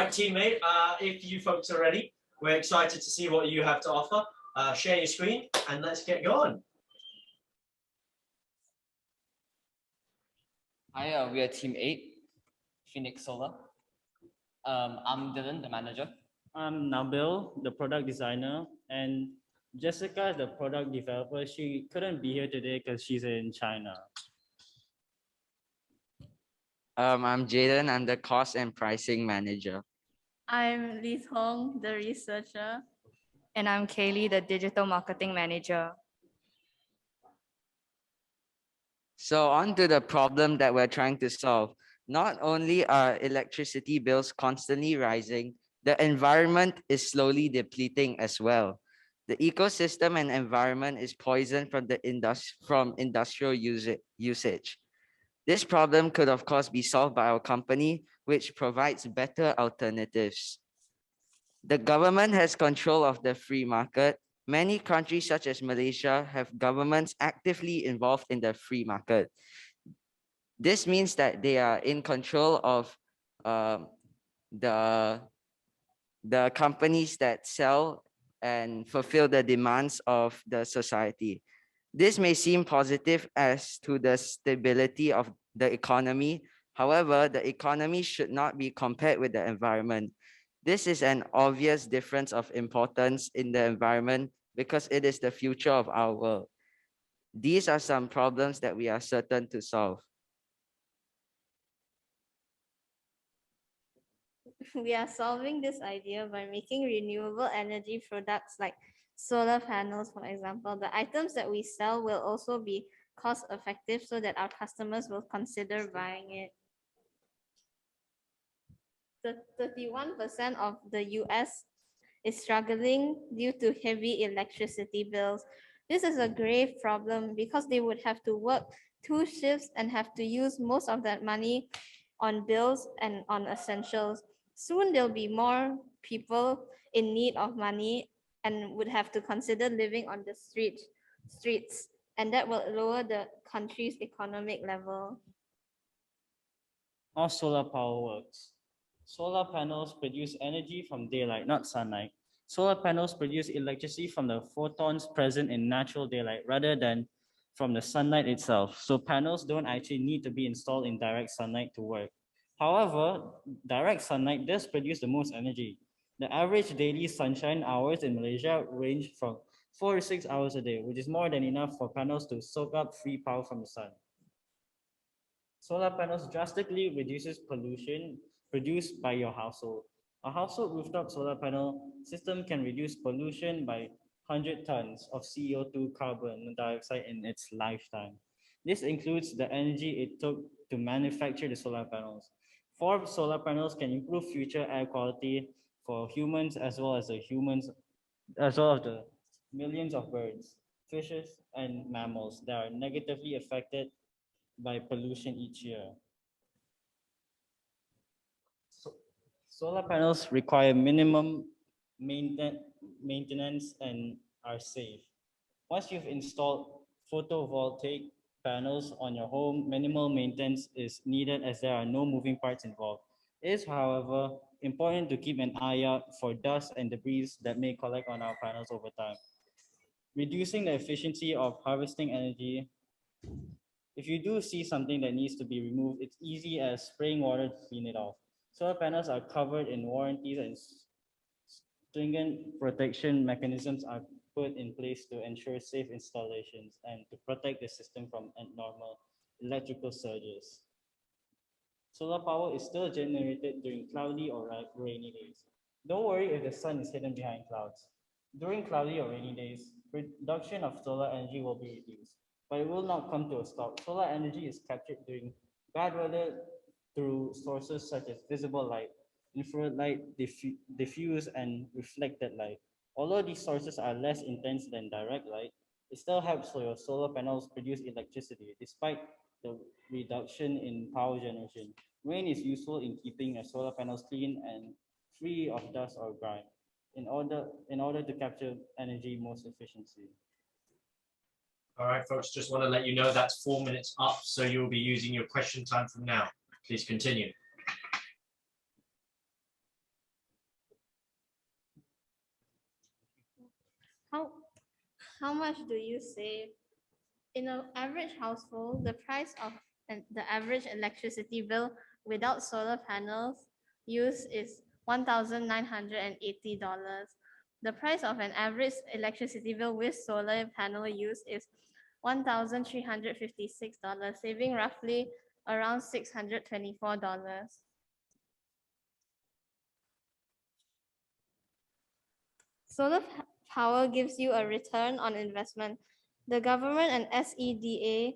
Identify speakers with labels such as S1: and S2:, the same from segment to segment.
S1: right, teammate, if you folks are ready, we're excited to see what you have to offer. Share your screen and let's get going.
S2: Hi, we are Team 8, Phoenix Solar. I'm Dylan, the manager.
S3: I'm Nabil, the product designer, and Jessica, the product developer. She couldn't be here today because she's in China.
S4: I'm Jaden. I'm the cost and pricing manager.
S5: I'm Li Tong, the researcher.
S6: And I'm Kaylee, the digital marketing manager.
S4: So on to the problem that we're trying to solve. Not only are electricity bills constantly rising, the environment is slowly depleting as well. The ecosystem and environment is poisoned from industrial usage. This problem could of course be solved by our company, which provides better alternatives. The government has control of the free market. Many countries such as Malaysia have governments actively involved in the free market. This means that they are in control of the companies that sell and fulfill the demands of the society. This may seem positive as to the stability of the economy. However, the economy should not be compared with the environment. This is an obvious difference of importance in the environment because it is the future of our world. These are some problems that we are certain to solve.
S5: We are solving this idea by making renewable energy products like solar panels, for example. The items that we sell will also be cost effective so that our customers will consider buying it. 31% of the US is struggling due to heavy electricity bills. This is a grave problem because they would have to work 2 shifts and have to use most of that money on bills and on essentials. Soon there'll be more people in need of money and would have to consider living on the streets, and that will lower the country's economic level.
S3: How solar power works. Solar panels produce energy from daylight, not sunlight. Solar panels produce electricity from the photons present in natural daylight rather than from the sunlight itself. So panels don't actually need to be installed in direct sunlight to work. However, direct sunlight does produce the most energy. The average daily sunshine hours in Malaysia range from 4 to 6 hours a day, which is more than enough for panels to soak up free power from the sun. Solar panels drastically reduces pollution produced by your household. A household rooftop solar panel system can reduce pollution by 100 tons of CO2 carbon dioxide in its lifetime. This includes the energy it took to manufacture the solar panels. 4 solar panels can improve future air quality for humans as well as the millions of birds, fishes, and mammals that are negatively affected by pollution each year. Solar panels require minimum maintenance and are safe. Once you've installed photovoltaic panels on your home, minimal maintenance is needed as there are no moving parts involved. It is, however, important to keep an eye out for dust and debris that may collect on our panels over time. Reducing the efficiency of harvesting energy. If you do see something that needs to be removed, it's easy as spraying water to clean it off. Solar panels are covered in warranties and stringent protection mechanisms are put in place to ensure safe installations and to protect the system from abnormal electrical surges. Solar power is still generated during cloudy or rainy days. Don't worry if the sun is hidden behind clouds. During cloudy or rainy days, production of solar energy will be reduced, but it will not come to a stop. Solar energy is captured during bad weather through sources such as visible light, infrared light, diffuse and reflected light. Although these sources are less intense than direct light, it still helps for your solar panels produce electricity despite the reduction in power generation. Rain is useful in keeping your solar panels clean and free of dust or grime in order to capture energy most efficiently.
S1: All right, folks, just want to let you know that's 4 minutes up, so you'll be using your question time from now. Please continue.
S5: How, how much do you save? In an average household, the price of the average electricity bill without solar panels use is $1,980. The price of an average electricity bill with solar panel use is $1,356, saving roughly around $624. Solar power gives you a return on investment. The government and SEDA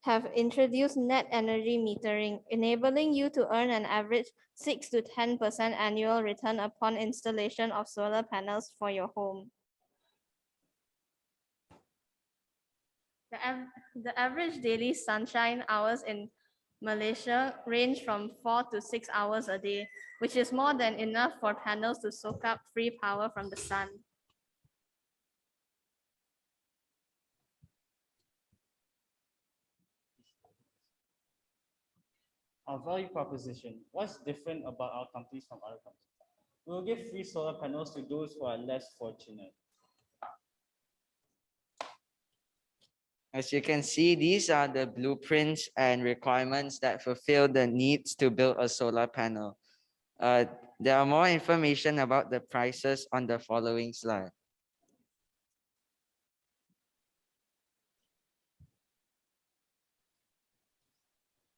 S5: have introduced net energy metering, enabling you to earn an average 6 to 10% annual return upon installation of solar panels for your home. The average daily sunshine hours in Malaysia range from 4 to 6 hours a day, which is more than enough for panels to soak up free power from the sun.
S3: Our value proposition. What's different about our companies from other companies? We will give free solar panels to those who are less fortunate.
S4: As you can see, these are the blueprints and requirements that fulfill the needs to build a solar panel. There are more information about the prices on the following slide.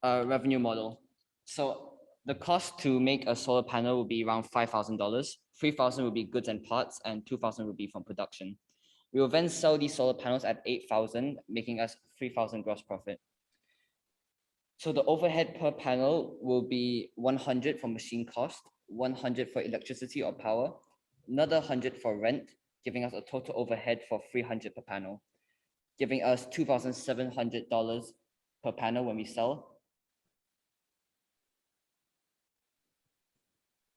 S2: Revenue model. So the cost to make a solar panel will be around $5,000. $3,000 will be goods and parts, and $2,000 will be from production. We will then sell these solar panels at $8,000, making us $3,000 gross profit. So the overhead per panel will be 100 for machine cost, 100 for electricity or power, another 100 for rent, giving us a total overhead for 300 per panel, giving us $2,700 per panel when we sell.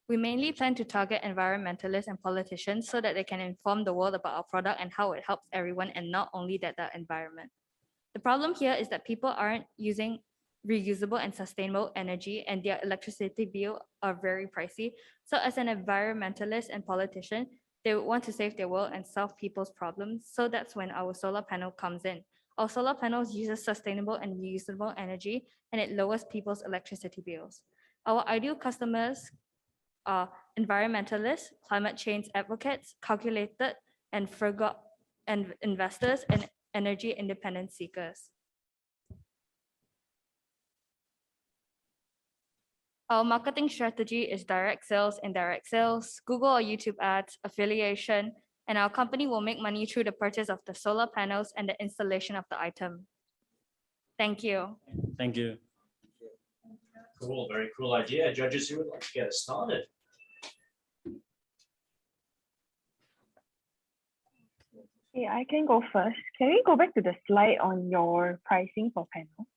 S6: We mainly plan to target environmentalists and politicians so that they can inform the world about our product and how it helps everyone and not only the environment. The problem here is that people aren't using reusable and sustainable energy and their electricity bill are very pricey. So as an environmentalist and politician, they would want to save their world and solve people's problems. So that's when our solar panel comes in. Our solar panels uses sustainable and reusable energy and it lowers people's electricity bills. Our ideal customers are environmentalists, climate change advocates, calculated and frugal and investors and energy independence seekers. Our marketing strategy is direct sales, indirect sales, Google or YouTube ads, affiliation, and our company will make money through the purchase of the solar panels and the installation of the item. Thank you.
S3: Thank you.
S1: Cool, very cool idea. Judges, who would like to get us started?
S7: Okay, I can go first. Can we go back to the slide on your pricing for panel?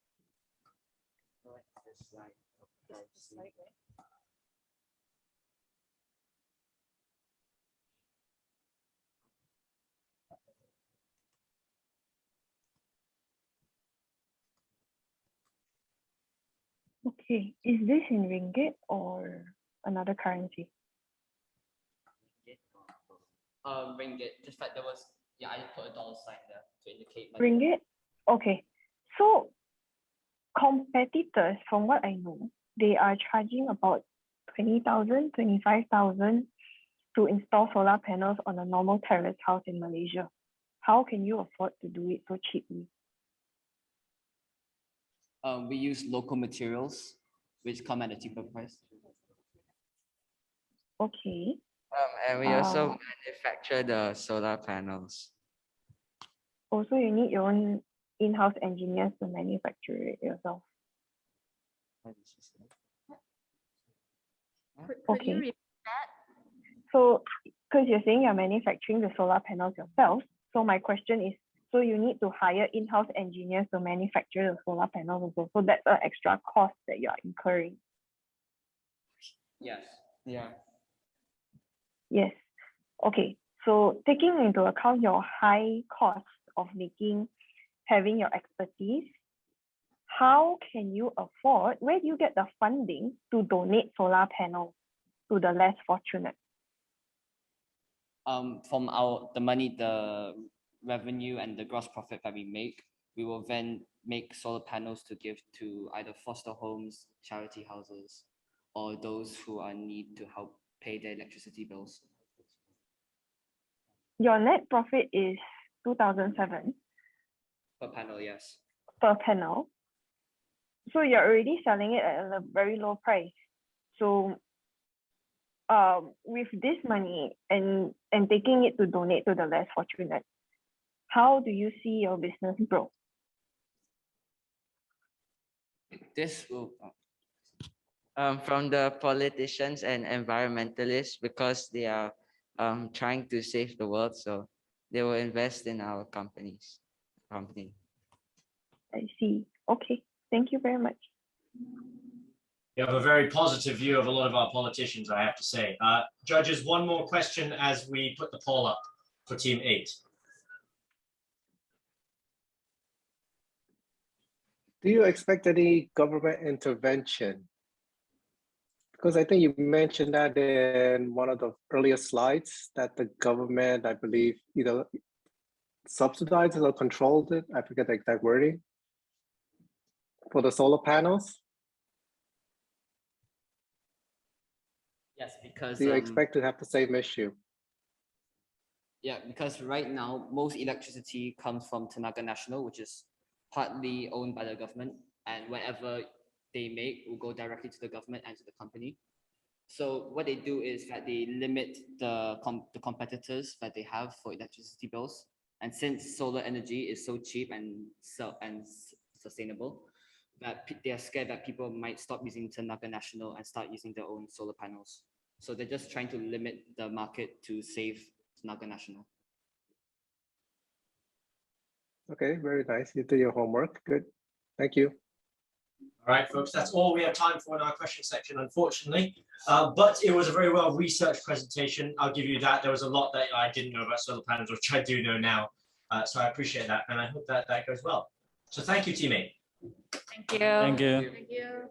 S7: Okay, is this in ringgit or another currency?
S2: Ringgit. Just like there was, yeah, I just put a dollar sign there to indicate.
S7: Ringgit? Okay, so competitors, from what I know, they are charging about 20,000, 25,000 to install solar panels on a normal terrace house in Malaysia. How can you afford to do it so cheaply?
S2: We use local materials, which come at a cheaper price.
S7: Okay.
S4: And we also manufacture the solar panels.
S7: Also, you need your own in-house engineers to manufacture it yourself.
S5: Could you
S7: Okay.
S5: repeat that?
S7: So, because you're saying you're manufacturing the solar panels yourself, so my question is, so you need to hire in-house engineers to manufacture the solar panels also. So that's an extra cost that you are incurring.
S2: Yes.
S4: Yeah.
S7: Yes. Okay. So taking into account your high cost of having your expertise, how can you afford, where do you get the funding to donate solar panels to the less fortunate?
S2: From the money, the revenue and the gross profit that we make, we will then make solar panels to give to either foster homes, charity houses, or those who are in need to help pay their electricity bills.
S7: Your net profit is 2007
S2: Per panel, yes.
S7: per panel. So you're already selling it at a very low price. So with this money and taking it to donate to the less fortunate, how do you see your business grow?
S2: This will
S4: From the politicians and environmentalists, because they are trying to save the world, so they will invest in our company.
S7: I see. Okay. Thank you very much.
S1: You have a very positive view of a lot of our politicians, I have to say. Judges, one more question as we put the poll up for Team 8.
S8: Do you expect any government intervention? Because I think you mentioned that in one of the earlier slides that the government, I believe, either subsidized or controlled it. I forget the exact wording for the solar panels.
S2: yes, because
S8: Do you expect to have the same issue?
S2: yeah, because right now most electricity comes from Tenaga Nasional, which is partly owned by the government, and whatever they make will go directly to the government and to the company. So what they do is that they limit the competitors that they have for electricity bills. And since solar energy is so cheap and sustainable, that they are scared that people might stop using Tenaga Nasional and start using their own solar panels. So they're just trying to limit the market to save Tenaga Nasional.
S8: Okay, very nice. You did your homework. Good. Thank you.
S1: All right, folks, that's all we have time for in our question section, unfortunately. But it was a very well researched presentation. I'll give you that. There was a lot that I didn't know about solar panels, which I do know now. So I appreciate that. And I hope that that goes well. So thank you, Team 8.
S6: Thank you.
S3: Thank you.
S5: Thank you.